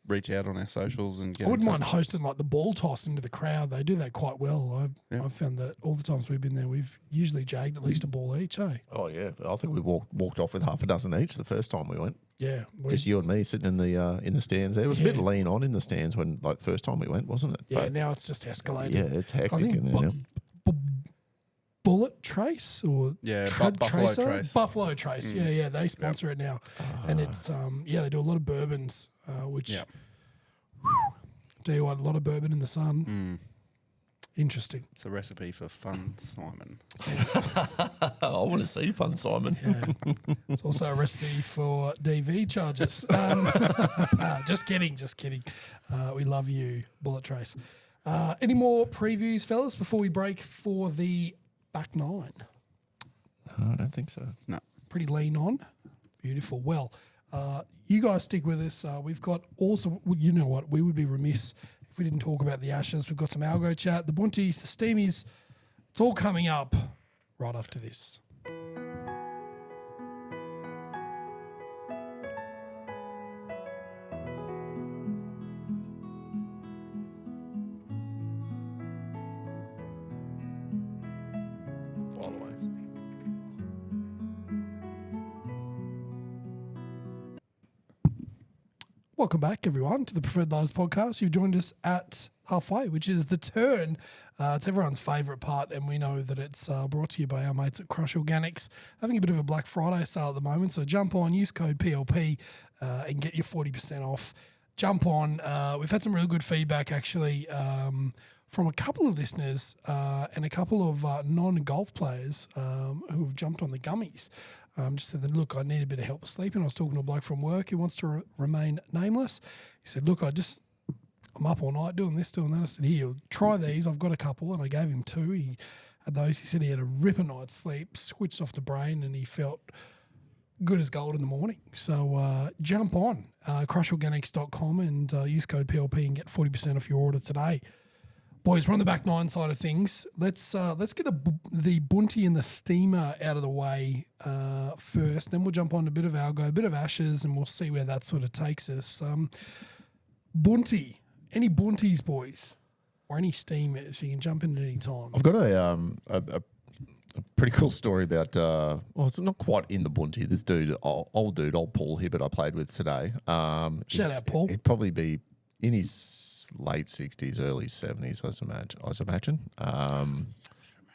reach out on our socials and get. I wouldn't in mind touch. hosting like the ball toss into the crowd. They do that quite well. I've found that all the times we've been there, we've usually jagged at least a ball each, eh? Oh yeah, I think we walked off with half a dozen each the first time we went. Yeah. Just you and me sitting in the stands there. It was a bit Yeah. lean on in the stands when the first time we went, wasn't it? Yeah, But, now it's just escalated. yeah, it's I hectic think in there now. Bullet Trace or Yeah, Tread Buffalo Tracer? Trace. Buffalo Trace. Yeah, they sponsor it now, and it's they do a lot of bourbons, which Yep. tell you what, a lot of bourbon in the sun. Interesting. It's a recipe for fun, Simon. I want to see fun, Simon. Yeah. It's also a recipe for DV charges. Just kidding. We love you, Bullet Trace. Any more previews, fellas, before we break for the back nine? I don't think so. No. Pretty lean on. Beautiful. Well, you guys stick with us. We've got also, you know what, we would be remiss if we didn't talk about the Ashes. We've got some Algo chat, the Bunties, the Steamies. It's all coming up right after this. Followaways. Welcome back, everyone, to the Preferred Lives podcast. You've joined us at halfway, which is the turn. It's everyone's favourite part, and we know that it's brought to you by our mates at Crush Organics. Having a bit of a Black Friday sale at the moment, so jump on, use code PLP, and get your 40% off. Jump on. We've had some really good feedback, actually, from a couple of listeners and a couple of non-golf players who have jumped on the gummies. Just said that, look, I need a bit of help with sleeping. I was talking to a bloke from work who wants to remain nameless. He said, look, I'm up all night doing this, doing that. I said, here, try these. I've got a couple. And I gave him two. He had those. He said he had a ripper night's sleep, switched off the brain, and he felt good as gold in the morning. So jump on crushorganics.com and use code PLP and get 40% off your order today. Boys, we're on the back nine side of things. Let's get the Bunty and the Steamer out of the way first. Then we'll jump on a bit of Algo, a bit of Ashes, and we'll see where that sort of takes us. Bunty, any Bunties, boys, or any Steamers? You can jump in at any time. I've got a pretty cool story about, well, it's not quite in the Bunty. This dude, old Paul Hibbert I played with today. Shout out, Paul. He'd probably be in his late 60s, early 70s, I imagine.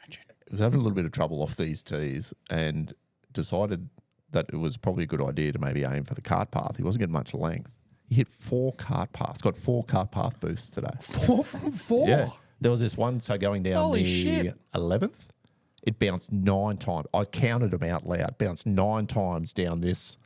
He was having a little bit of trouble off these tees and decided that it was probably a good idea to maybe aim for the cart path. He wasn't getting much length. He hit 4 cart paths, got 4 cart path boosts today. 4 from 4? Yeah. There was this one, so going down Holy the shit. 11th, it bounced 9 times. I counted them out loud. Bounced 9 times down this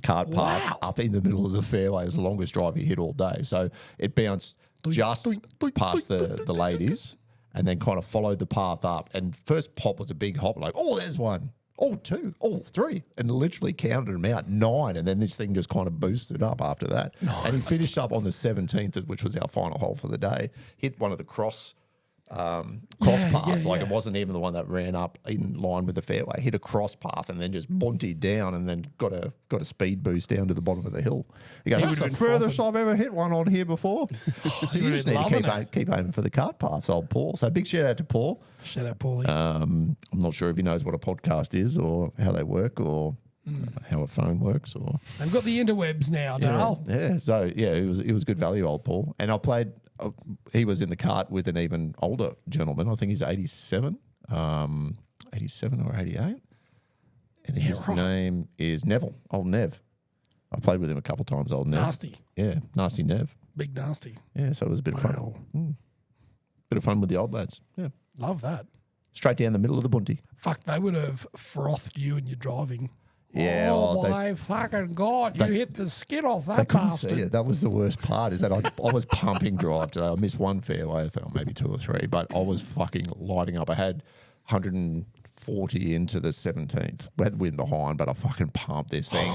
cart path up in the middle of the fairway. It was the longest drive he hit all day. So it bounced just past the ladies and then kind of followed the path up. And first pop was a big hop, like, oh, there's one. Oh, 2. Oh, 3. And literally counted them out, 9. And then this thing just kind of boosted up after that. Nice. And he finished up on the 17th, which was our final hole for the day. Hit one of the cross paths, it wasn't even the one that ran up in line with the fairway. Hit a cross path and then just buntied down and then got a speed boost down to the bottom of the hill. He goes, that's the furthest I've ever hit one on here before. So you just need to keep aiming for the cart paths, old Paul. So big shout out to Paul. Shout out, Paulie. I'm not sure if he knows what a podcast is or how they work or how a phone works or They've got the interwebs now, Dale. Yeah. So yeah, it was good value, old Paul. And I played. He was in the cart with an even older gentleman. I think he's 87 or 88. And his name is Neville, old Nev. I've played with him a couple of times, old Nev. Nasty. Yeah, nasty Nev. Big nasty. Yeah, so it was a bit of fun. Bit of fun with the old lads. Yeah. Love that. Straight down the middle of the bunty. Fuck, they would have frothed you in your driving. Yeah, oh, well, my fucking God. You hit the skin off that They couldn't bastard. see it. That was the worst part, is that I was pumping drive today. I missed one fairway, I thought maybe 2 or 3, but I was fucking lighting up. I had 140 into the 17th. We had the wind behind, but I fucking pumped this thing.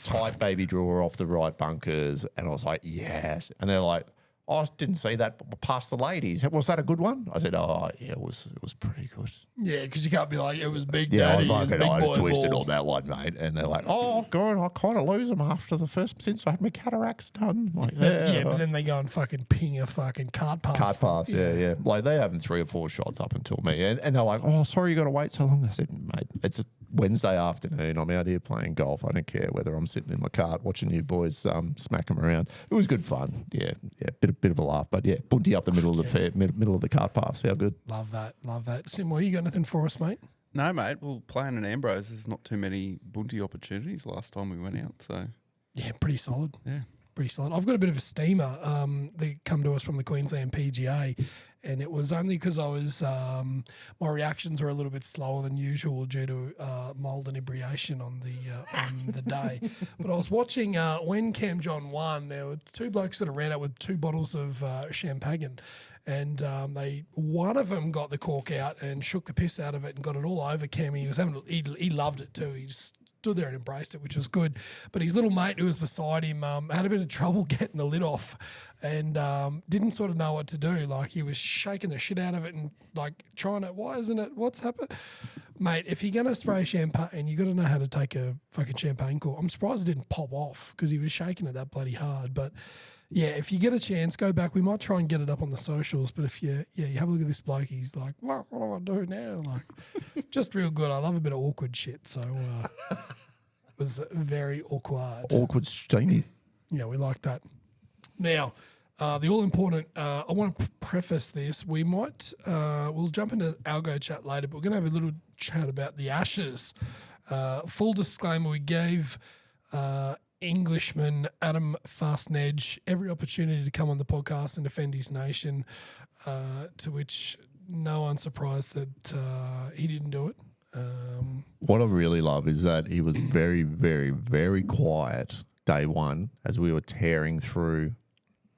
Tight baby drawer off the right bunkers, and I was like, yes. And they're like, I didn't see that past the ladies. Was that a good one? I said, oh, yeah, it was pretty good. Yeah, because you can't be like, it was Big Yeah, Daddy. I Big boy just twisted ball. on that one, mate. And they're like, oh, God, I kind of lose them after the first, since I had my cataracts done. Like, Yeah, but then they go and fucking ping a fucking cart path. Cart paths, yeah. Like, they having 3 or 4 shots up until me. And they're like, oh, sorry, you got to wait so long. I said, mate, it's a Wednesday afternoon. I'm out here playing golf. I don't care whether I'm sitting in my cart watching you boys smack them around. It was good fun. Yeah, bit of a laugh. But yeah, bunty up the middle of the middle of the cart path. See how good? Love that. Simo, you got nothing for us, mate? No, mate. Well, playing in Ambrose, there's not too many bunty opportunities last time we went out. So Yeah, pretty solid. yeah. Pretty solid. I've got a bit of a steamer. They come to us from the Queensland PGA, and it was only because I was my reactions were a little bit slower than usual due to mild inebriation on the day. But I was watching when Cam John won. There were two blokes that ran out with 2 bottles of champagne, and one of them got the cork out and shook the piss out of it and got it all over Cam. He was he loved it too. He just stood there and embraced it, which was good. But his little mate who was beside him had a bit of trouble getting the lid off and didn't sort of know what to do. Like, he was shaking the shit out of it and like trying to, why isn't it, what's happened? Mate, if you're going to spray champagne, you got to know how to take a fucking champagne cork. I'm surprised it didn't pop off because he was shaking it that bloody hard. But yeah, if you get a chance, go back. We might try and get it up on the socials. But if you have a look at this bloke, he's like, what do I do now? Like, just real good. I love a bit of awkward shit. So it was very awkward. Awkward steamy. Yeah, we like that. Now, the all important, I want to preface this. We might, we'll jump into algo chat later, but we're going to have a little chat about the Ashes. Full disclaimer, we gave Englishman Adam Fastnedge every opportunity to come on the podcast and defend his nation, to which no one's surprised that he didn't do it. What I really love is that he was very, very, very quiet day one as we were tearing through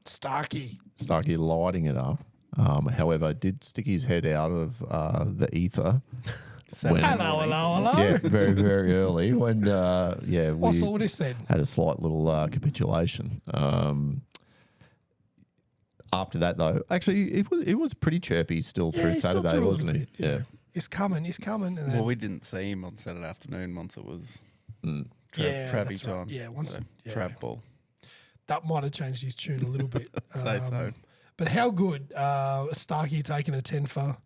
Starkey. lighting it up. However, did stick his head out of the ether. Hello. Yeah, very, very early when What's we all what he said? had a slight little capitulation. After that, though, actually, it was pretty chirpy still through He still Saturday, threw a wasn't little he? bit, yeah. He's coming. And then, Well, we didn't see him on Saturday afternoon once it was Yeah, Travy that's right. time. Yeah, once- yeah. Trav ball. that might have changed his tune a little bit. Say so. But how good? Starkey taking a 10 for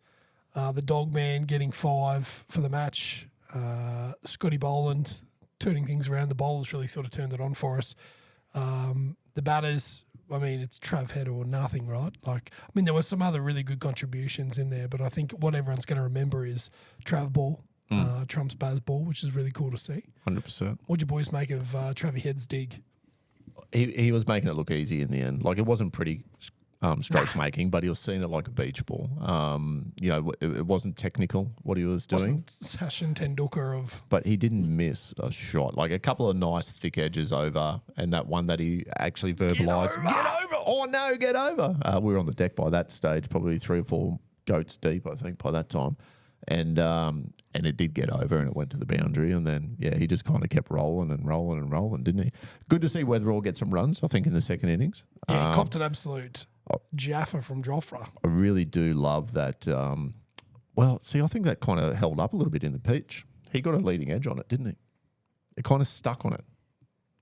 the dog man getting 5 for the match. Scotty Boland turning things around. The bowlers really sort of turned it on for us. The batters, I mean, it's Trav Head or nothing, right? Like, I mean, there were some other really good contributions in there, but I think what everyone's going to remember is Trav ball, Trump's Baz ball, which is really cool to see. 100%. What'd you boys make of Travis Head's dig? He was making it look easy in the end. Like, it wasn't pretty stroke making, but he was seeing it like a beach ball. It wasn't technical what he was doing. Wasn't Sachin Tendulkar of... But he didn't miss a shot. Like a couple of nice thick edges over, and that one that he actually verbalised. Get over! Oh no, get over! We were on the deck by that stage, probably 3 or 4 goats deep, I think, by that time. And it did get over, and it went to the boundary, and then he just kind of kept rolling, didn't he? Good to see Weatherall get some runs, I think, in the second innings. Yeah, copped an absolute Jaffa from Joffre. I really do love that. I think that kind of held up a little bit in the pitch. He got a leading edge on it, didn't he? It kind of stuck on it.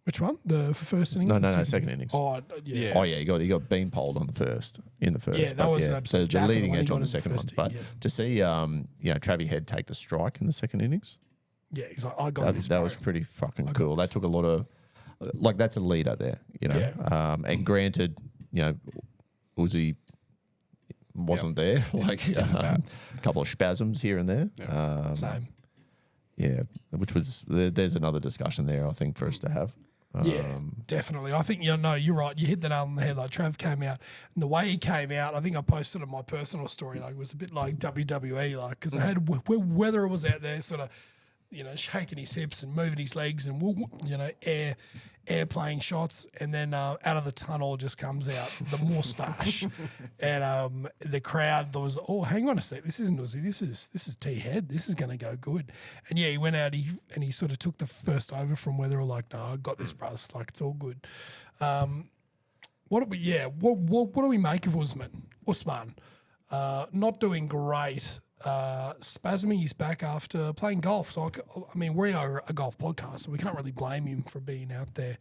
Which one? The first innings? No, second innings. Oh, yeah. Oh yeah, he got bean poled on in the first. Yeah, that was an absolute So Jaffa, the the leading one he edge got on in the the second one. first But yeah. to see Travie Head take the strike in the second innings, Yeah, he's like, I got this. that bro. was pretty fucking got cool. That this. took a lot of that's a leader there, Yeah. and granted, Uzi wasn't there, like a couple of spasms here and there. Same. Yeah, which was there's another discussion there, I think, for us to have. Yeah, definitely. I think, you're right. You hit the nail on the head. Like, Trav came out, and the way he came out, I think I posted on my personal story, like, it was a bit like WWE, like, because I had Weather was out there sort of, shaking his hips and moving his legs and, air playing shots, and then out of the tunnel just comes out the moustache, and the crowd there was, oh, hang on a sec, this isn't Uzi, this is T Head, this is going to go good, and he went out and he sort of took the first over from Weather, like, no, I got this, bruss, like, it's all good. What do we make of Usman? Not doing great. Spasming his back after playing golf. So, I mean, we are a golf podcast, so we can't really blame him for being out there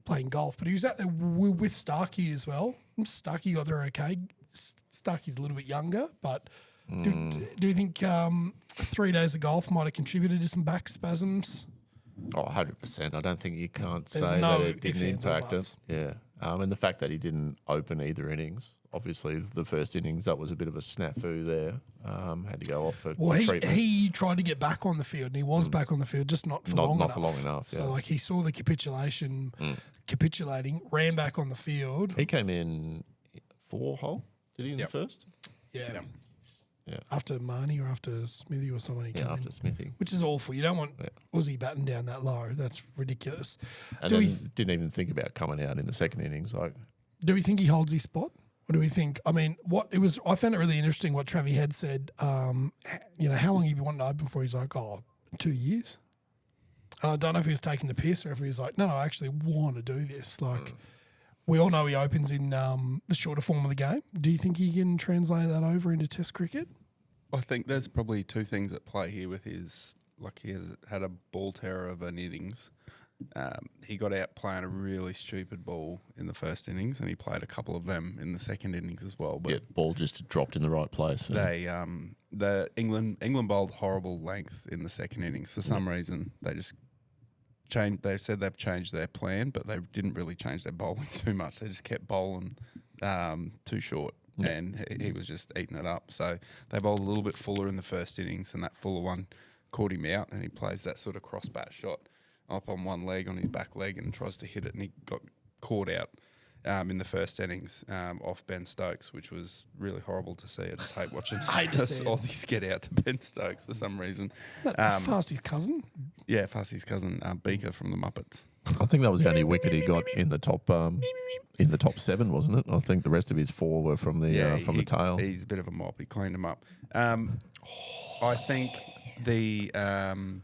playing golf. But he was out there with Starkey as well. Starkey got there okay. Starkey's a little bit younger, but do you think 3 days of golf might have contributed to some back spasms? Oh, 100%. I don't think you can't There's say no that it didn't ifs, ands, or impact it. buts. Yeah. And the fact that he didn't open either innings. Obviously, the first innings, that was a bit of a snafu there. Had to go off for treatment. He tried to get back on the field, and he was back on the field, just not for long enough. For long enough, So, yeah. like, he saw the capitulating, ran back on the field. He came in 4 hole, did he, in the first? Yeah. Yeah. After Marnie or after Smithy or someone he Yeah, came after in, Smithy. which is awful. You don't want Yeah. Aussie batting down that low. That's ridiculous. And Do then we didn't even think about coming out in the second innings. Like, do we think he holds his spot? Or do we think? I mean, I found it really interesting what Travi had said. You know, how long he wanted to open for? He's like, 2 years. And I don't know if he was taking the piss or if he was like, no, I actually want to do this. Like, we all know he opens in the shorter form of the game. Do you think he can translate that over into Test cricket? I think there's probably two things at play here with his, like he has had a ball terror of an innings. He got out playing a really stupid ball in the first innings, and he played a couple of them in the second innings as well. But yeah, ball just dropped in the right place. they, the England bowled horrible length in the second innings for some reason. They just changed. They said they've changed their plan, but they didn't really change their bowling too much. They just kept bowling too short. And he was just eating it up. So they bowled a little bit fuller in the first innings, and that fuller one caught him out, and he plays that sort of cross bat shot up on one leg, on his back leg, and tries to hit it, and he got caught out in the first innings off Ben Stokes, which was really horrible to see. I just hate watching Aussies get out to Ben Stokes for some reason. Fasty's cousin? Yeah, Fasty's cousin, Beaker from the Muppets. I think that was the only wicket he got in the top seven, wasn't it? I think the rest of his four were from the the tail. He's a bit of a mop. He cleaned him up. I think the Usman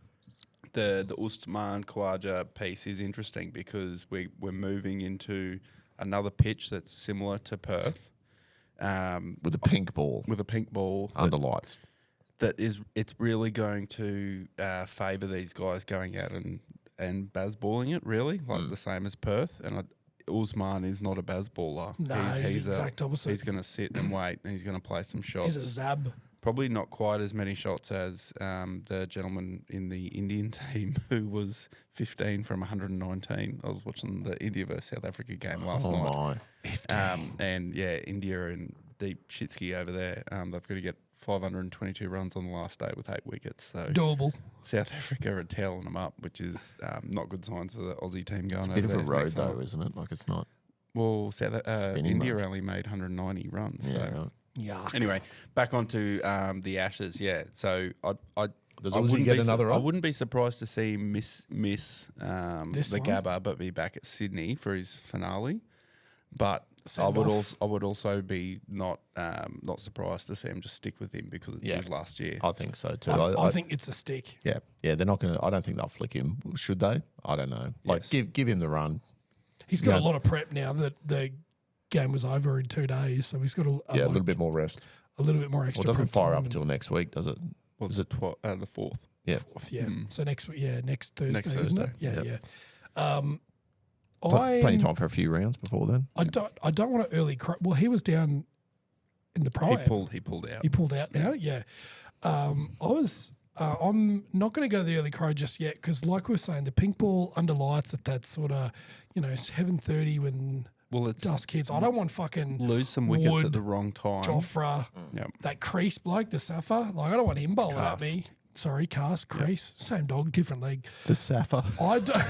Khawaja piece is interesting because we're moving into another pitch that's similar to Perth. With a pink ball. With a pink ball. Under lights. It's really going to favour these guys going out and bazballing it, really, like the same as Perth. And Usman is not a bazballer. No, he's the exact opposite. He's going to sit and wait, and he's going to play some shots. He's a zab. Probably not quite as many shots as the gentleman in the Indian team who was 15 from 119. I was watching the India versus South Africa game last night. My. 15. And yeah, India are in deep shitski over there. They've got to get 522 runs on the last day with 8 wickets. So Doable. South Africa are tailing them up, which is not good signs for the Aussie team going It's a over bit of there a road, next though, night. isn't it? Like, it's not. Well, Spinning India much. only made 190 runs. Yeah, So right. Yuck. anyway, back onto the Ashes. Yeah, so Does I Aussie wouldn't get be another I up? wouldn't be surprised to see him miss This the one? Gabba, but be back at Sydney for his finale. But Send off. I would also be not surprised to see him just stick with him because it's his last year. I think so, too. I think it's a stick. Yeah, they're not going to. I don't think they'll flick him. Should they? I don't know. Like, Yes. give him the run. He's got Yeah. a lot of prep now that the game was over in 2 days, so he's got a little bit more rest. a little bit more Well, extra. it doesn't prep fire time up and until next week, does it? Well, Is it the fourth? Yeah. fourth, yeah. So next Thursday, Next isn't it? Thursday, Yeah, yep. yeah. Plenty of time for a few rounds before then. I don't want to early. Well, he was down in the pro. He pulled out. He pulled out now. Yeah. I'm not going to go the early crow just yet because, like we were saying, the pink ball under lights at that sort of 7:30 when Well, it's dusk hits. I don't want fucking lose some wickets Wood, at the wrong time. Jofra, Yep. that crease bloke, the Safa. Like I don't want him bowling at Cast. me. Sorry, cast, crease, same dog, different league. The Safa. I don't.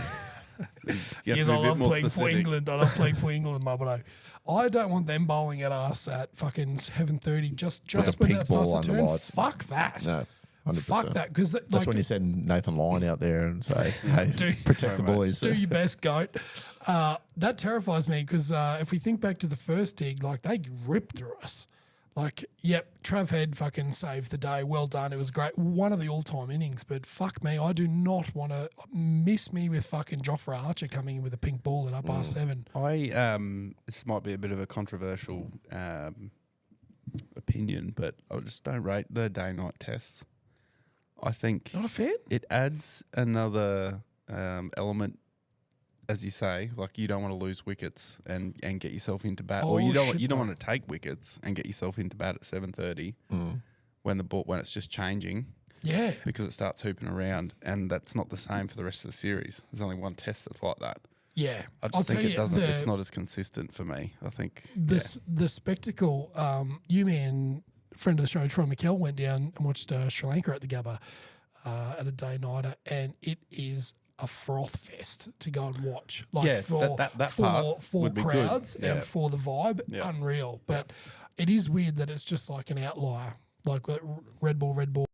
You have Yes, to be I a bit love more playing for specific. England. I love playing for England, Mubbo. I don't want them bowling at us at fucking 7:30 just a when pink that starts ball to under turn. lights. Fuck that. No, 100%. Fuck that. Because That's when you send Nathan Lyon out there and say, hey, protect the Sorry, mate. boys. do your best, goat. That terrifies me because if we think back to the first dig, like they ripped through us. Like, yep, Trav Head fucking saved the day. Well done. It was great. One of the all-time innings. But fuck me, I do not want to miss me with fucking Jofra Archer coming in with a pink ball at up R7. This might be a bit of a controversial opinion, but I just don't rate the day-night tests. I think Not a fan? it adds another element, as you say, like you don't want to lose wickets and get yourself into bat, or you don't shit, want to take wickets and get yourself into bat at 7:30 when it's just changing Yeah. because it starts hooping around, and that's not the same for the rest of the series. There's only one test that's like that. Yeah. I just think it doesn't. It's not as consistent for me. I think The spectacle, you, man, friend of the show, Troy McKell, went down and watched Sri Lanka at the Gabba at a day-nighter, and it is a froth fest to go and watch. Like Yeah, for that part for would be good. crowds Yeah. and for the vibe, Yeah. unreal. But it is weird that it's just like an outlier, like Red Ball,